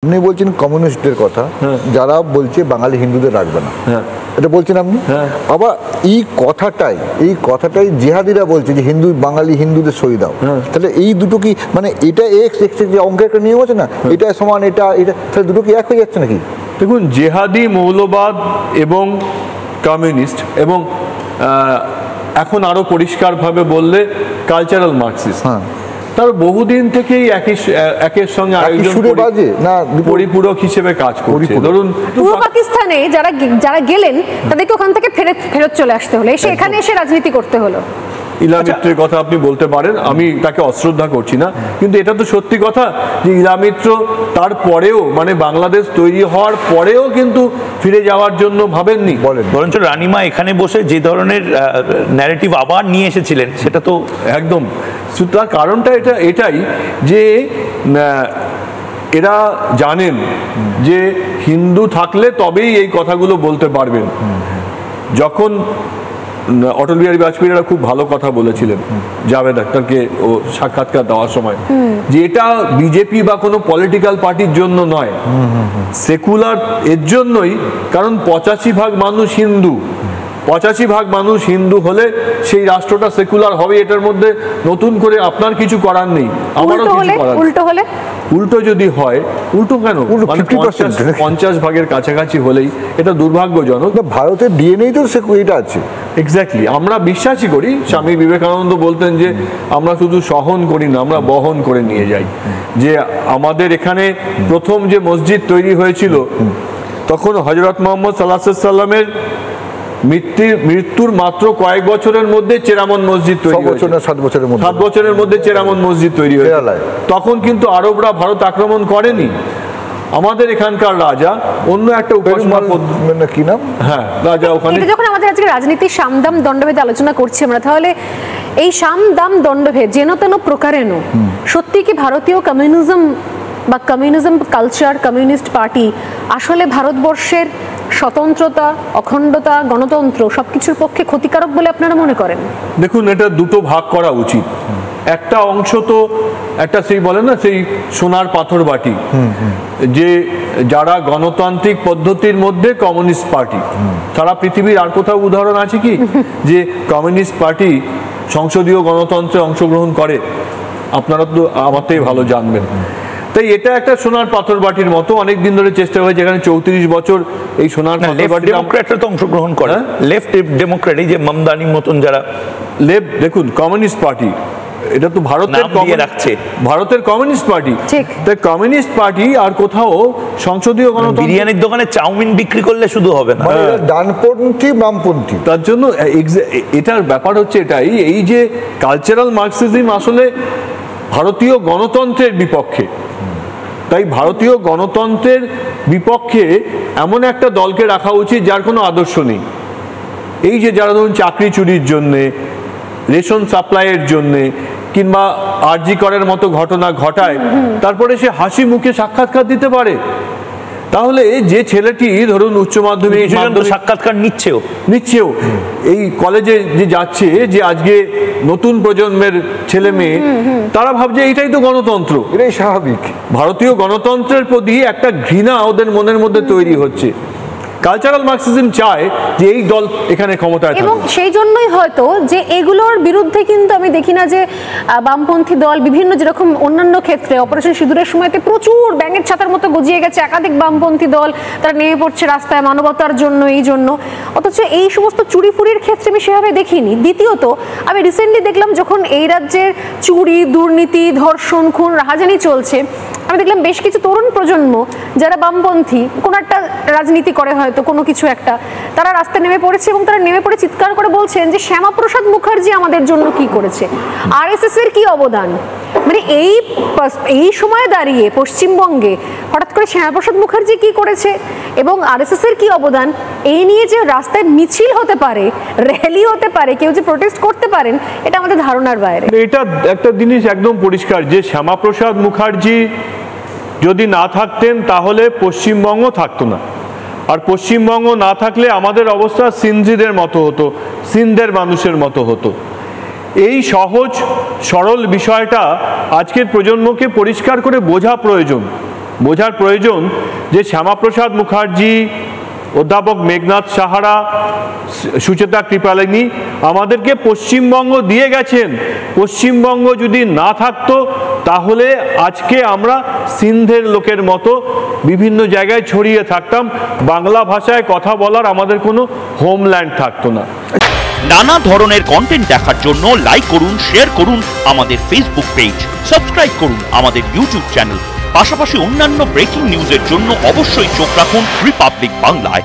আপনি বলছেন কমিউনিস্টদের কথা, যারা বলছে বাঙালি হিন্দুদের রাখবে না, এটা বলছেন আপনি। আবার এই কথাটাই জিহাদিরা বলছে যে বাঙালি হিন্দুদের সই দাও। তাহলে এই দুটো কি মানে এটা এক্স যে অঙ্কের একটা নিয়ম আছে না, এটা সমান এটা তাহলে দুটো কি এক হয়ে যাচ্ছে নাকি? দেখুন, জেহাদি মৌলবাদ এবং কমিউনিস্ট এবং এখন আরো পরিষ্কারভাবে বললে কালচারাল মার্কসিস্ট, তার বহুদিন থেকেই একের সঙ্গে আরেকজন পরিপূরক হিসেবে কাজ করছে। ধরুন পূর্ব পাকিস্তানে যারা গেলেন তাদেরকে ওখান থেকে ফেরত চলে আসতে হলো, এখানে এসে রাজনীতি করতে হলো। ইলামিত্রের কথা আপনি বলতে পারেন, আমি তাকে অশ্রদ্ধা করছি না, কিন্তু এটা তো সত্যি কথা যে ইলামিত্র তারপরেও মানে বাংলাদেশ তৈরি হওয়ার পরেও কিন্তু ফিরে যাওয়ার জন্য ভাবেননি। বরঞ্চ রানিমা এখানে বসে যে ধরনের ন্যারেটিভ আবার নিয়ে এসেছিলেন সেটা তো একদম, তার কারণটা এটাই যে এরা জানেন যে হিন্দু থাকলে তবেই এই কথাগুলো বলতে পারবেন। যখন অটল বিহারী বাজপেয়ীরা খুব ভালো কথা বলেছিলেন জাভেদ আখতারকে ও সাক্ষাৎকার দেওয়ার সময়, যে এটা বিজেপি বা কোনো পলিটিক্যাল পার্টির জন্য নয়, সেকুলার এর জন্যই, কারণ 85% মানুষ হিন্দু, 85% মানুষ হিন্দু হলে সেই রাষ্ট্রটা সেকুলার হবে। এটার মধ্যে নতুন করে আপনার কিছু করার নেই, আমারও কিছু করার। উল্টো যদি হয়, উল্টো কেন, 50% কাছাকাছি হলেই এটা দুর্ভাগ্যজনক। ভারতের ডিএনএ তো এটা আছে। এক্স্যাক্টলি, আমরা বিশ্বাসই করি। স্বামী বিবেকানন্দ বলতেন যে আমরা শুধু সহন করি না, আমরা বহন করে নিয়ে যাই। যে আমাদের এখানে প্রথম যে মসজিদ তৈরি হয়েছিল তখন হযরত মুহাম্মদ সাল্লাল্লাহু আলাইহি সাল্লামের মৃত্যুর মাত্র কয়েক বছরের মধ্যে চেরামন মসজিদ তৈরি হয়েছে। 7 বছরের মধ্যে চেরামন মসজিদ তৈরি হয়েছে। তখন কিন্তু আরবরা ভারত আক্রমণ করেনি। আমাদের এখানকার রাজা অন্য একটা উপাসনা কি নাম, রাজা ওখানে। যখন আমাদের আজকে রাজনীতির সামদাম দণ্ডভেদ আলোচনা করছি আমরা, তাহলে এই সামদাম দণ্ডভেদ যেন তেন প্রকারেণ সত্যি কি ভারতীয় কমিউনিজম বা কমিউনিজম কালচার, কমিউনিস্ট পার্টি আসলে ভারতবর্ষের স্বতন্ত্রতা, অখণ্ডতা, গণতন্ত্র সবকিছুর পক্ষে ক্ষতিকারক বলে আপনারা মনে করেন? দেখুন, এটা দুটো ভাগ করা উচিত। একটা অংশ তো একটা সেই বলে না, সেই সোনার পাথর বাটি, যে যারা গণতান্ত্রিক পদ্ধতির মধ্যে কমিউনিস্ট পার্টি, সারা পৃথিবীর আর কোথাও উদাহরণ আছে কি যে কমিউনিস্ট পার্টি সংসদীয় গণতন্ত্রে অংশগ্রহণ করে? আপনারা তো আমার থেকে ভালো জানবেন। তাই এটা একটা সোনার পাথর বাটির মতো অনেক দিন ধরে চেষ্টা হয়েছে, যেখানে 34 বছর এই সোনার পাথর বাটি ডেমোক্র্যাটরা তো অংশগ্রহণ করে, লেফট ডেমোক্র্যাট, এই যে মমদানির মতন যারা লেফট, দেখুন কমিউনিস্ট পার্টি এটা তো ভারতের কমিউনিস্ট পার্টি। তাই কমিউনিস্ট পার্টি আর কোথাও সংসদীয় গণতন্ত্র, বিরিয়ানির দোকানে চাউমিন বিক্রি করলে শুধু হবে না, ডানপন্থী বামপন্থী। তার জন্য এটার ব্যাপার হচ্ছে এটাই, এই যে কালচারাল মার্কসিজম আসলে ভারতীয় গণতন্ত্রের বিপক্ষে। তাই ভারতীয় গণতন্ত্রের বিপক্ষে এমন একটা দলকে রাখা উচিত যার কোনো আদর্শ নেই। এই যে যারা ধরুন চাকরি চুরির জন্যে, রেশন সাপ্লাইয়ের জন্যে কিংবা আরজি করের মতো ঘটনা ঘটায়, তারপরে সে হাসি মুখে সাক্ষাৎকার দিতে পারে, তাহলে যে ছেলেটি ধরুন উচ্চ মাধ্যমিক সাক্ষাৎকার নিচ্ছেও এই কলেজে যে যাচ্ছে, যে আজকে নতুন প্রজন্মের ছেলে মেয়ে, তারা ভাবছে এইটাই তো গণতন্ত্র, এটাই স্বাভাবিক। ভারতীয় গণতন্ত্রের প্রতি একটা ঘৃণা ওদের মনের মধ্যে তৈরি হচ্ছে। কালচারাল মার্কসিজম চায় যে এই দল এখানে ক্ষমতায় থাকুক, এবং সেই জন্যই হয়তো যে এগুলোর বিরুদ্ধে কিন্তু আমি দেখি না যে বামপন্থী দল বিভিন্ন যেরকম অন্যান্য ক্ষেত্রে অপারেশন সিঁদুরের সময়তে প্রচুর ব্যাঙের ছাতার মতো গজিয়ে গেছে একাধিক বামপন্থী দল, তারা নেমে পড়ছে রাস্তায় মানবতার জন্য, এই জন্য, অথচ এই সমস্ত চুরি ফুরির ক্ষেত্রে আমি সেভাবে দেখিনি। দ্বিতীয়ত আমি রিসেন্টলি দেখলাম যখন এই রাজ্যের চুরি, দুর্নীতি, ধর্ষণ, খুন, রাহাজানি চলছে, আমি দেখলাম বেশ কিছু তরুণ প্রজন্ম যারা বামপন্থী কোনো একটা রাজনীতি করে, হয়তো কোনো কিছু একটা, তারা রাস্তায় নেমে পড়েছে এবং তারা নেমে পড়ে চিৎকার করে বলছেন যে শ্যামাপ্রসাদ মুখার্জি আমাদের জন্য কি করেছে, আরএসএস এর কি অবদান। মানে এই সময়ে দাঁড়িয়ে পশ্চিমবঙ্গে হঠাৎ করে শ্যামাপ্রসাদ মুখার্জি কি করেছে এবং আরএসএস এর কি অবদান, এই নিয়ে যে রাস্তায় মিছিল হতে পারে, র্যালি হতে পারে, কেউ যে প্রোটেস্ট করতে পারেন, এটা আমাদের ধারণার বাইরে। এটা একটা জিনিস একদম পরিষ্কার যে শ্যামাপ্রসাদ মুখার্জি যদি না থাকতেন তাহলে পশ্চিমবঙ্গ থাকতো না, আর পশ্চিমবঙ্গ না থাকলে আমাদের অবস্থা সিন্ধীদের মতো হতো, সিন্ধের মানুষের মতো হতো। এই সহজ সরল বিষয়টা আজকের প্রজন্মকে পরিষ্কার করে বোঝা প্রয়োজন বোঝার প্রয়োজন যে শ্যামাপ্রসাদ মুখার্জি, অধ্যাপক মেঘনাথ সাহারা, সুচেতা কৃপালিনী আমাদেরকে পশ্চিমবঙ্গ দিয়ে গেছেন। পশ্চিমবঙ্গ যদি না থাকতো তাহলে আজকে আমরা সিন্ধের লোকের মতো বিভিন্ন জায়গায় ছড়িয়ে থাকতাম, বাংলা ভাষায় কথা বলার আমাদের কোনো হোমল্যান্ড থাকতো না। নানা ধরনের কন্টেন্ট দেখার জন্য লাইক করুন, শেয়ার করুন আমাদের ফেসবুক পেজ, সাবস্ক্রাইব করুন আমাদের ইউটিউব চ্যানেল। পাশাপাশি অন্যান্য ব্রেকিং নিউজের জন্য অবশ্যই চোখ রাখুন রিপাবলিক বাংলায়।